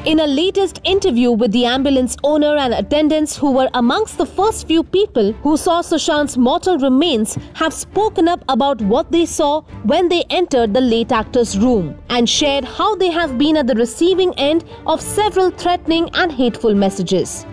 In a latest interview with the ambulance owner and attendants who were amongst the first few people who saw Sushant's mortal remains have spoken up about what they saw when they entered the late actor's room and shared how they have been at the receiving end of several threatening and hateful messages.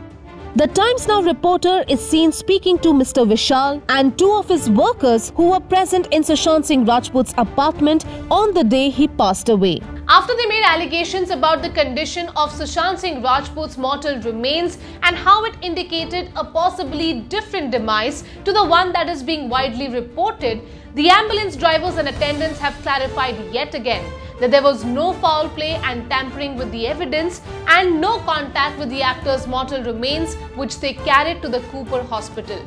The Times Now reporter is seen speaking to Mr. Vishal and two of his workers who were present in Sushant Singh Rajput's apartment on the day he passed away. After they made allegations about the condition of Sushant Singh Rajput's mortal remains and how it indicated a possibly different demise to the one that is being widely reported, the ambulance drivers and attendants have clarified yet again that there was no foul play and tampering with the evidence and no contact with the actor's mortal remains, which they carried to the Cooper hospital.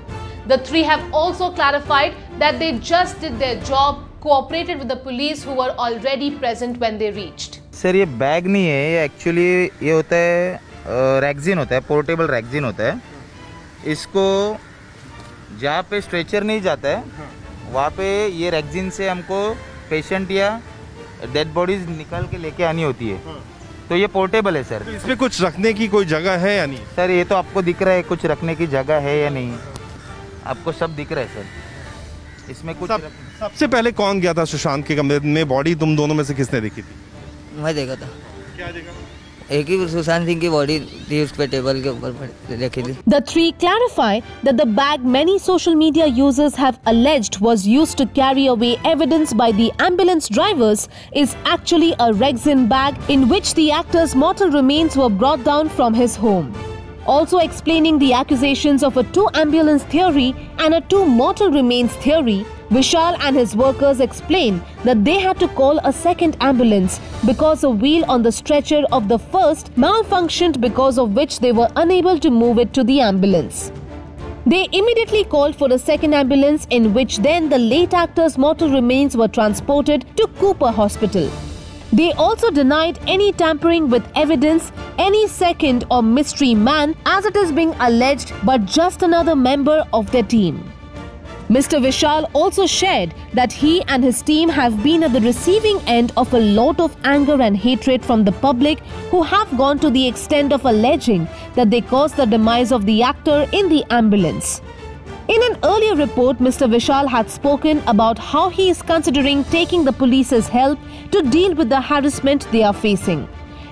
The three have also clarified that they just did their job, cooperated with the police who were already present when they reached. Sir ये bag नहीं है, ये actually ये होता है rexine होता है, portable rexine होता है. इसको जहाँ पे स्ट्रेचर नहीं जाता है वहाँ पे ये रैगजीन से हमको पेशेंट या डेड बॉडीज निकाल के लेके आनी होती है. तो ये पोर्टेबल है सर. इसमें कुछ रखने की कोई जगह है या नहीं? सर ये तो आपको दिख रहा है कुछ रखने की जगह है या नहीं, आपको सब दिख रहा है सर. इसमें कुछ सबसे पहले कौन गया था सुशांत के कमरे में? बॉडी तुम दोनों में से किसने देखी थी? मैं देखा था. क्या देखा? एक ही सुशांत सिंह की बॉडी थी उस पे टेबल के ऊपर रखी थी. The three clarify that the bag many social media users have alleged was used to carry away evidence by the ambulance drivers is actually a Rexin bag in which the actor's mortal remains were brought down from his home. Also explaining the accusations of a two ambulance theory and a two mortal remains theory, Vishal and his workers explained that they had to call a second ambulance because a wheel on the stretcher of the first malfunctioned, because of which they were unable to move it to the ambulance. They immediately called for a second ambulance in which then the late actor's mortal remains were transported to Cooper Hospital. They also denied any tampering with evidence, any second or mystery man as it is being alleged, but just another member of their team. Mr. Vishal also shared that he and his team have been at the receiving end of a lot of anger and hatred from the public who have gone to the extent of alleging that they caused the demise of the actor in the ambulance. In an earlier report, Mr. Vishal had spoken about how he is considering taking the police's help to deal with the harassment they are facing.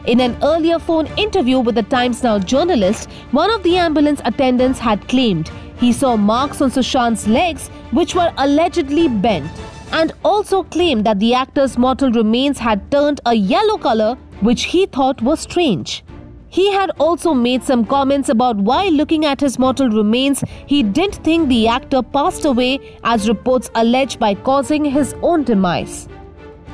In an earlier phone interview with the Times Now journalist, one of the ambulance attendants had claimed he saw marks on Sushant's legs which were allegedly bent, and also claimed that the actor's mortal remains had turned a yellow color, which he thought was strange. He had also made some comments about why, looking at his mortal remains, he didn't think the actor passed away as reports allege by causing his own demise.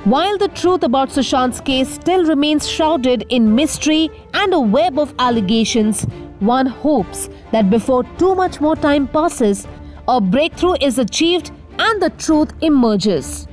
While the truth about Sushant's case still remains shrouded in mystery and a web of allegations, one hopes that before too much more time passes, a breakthrough is achieved and the truth emerges.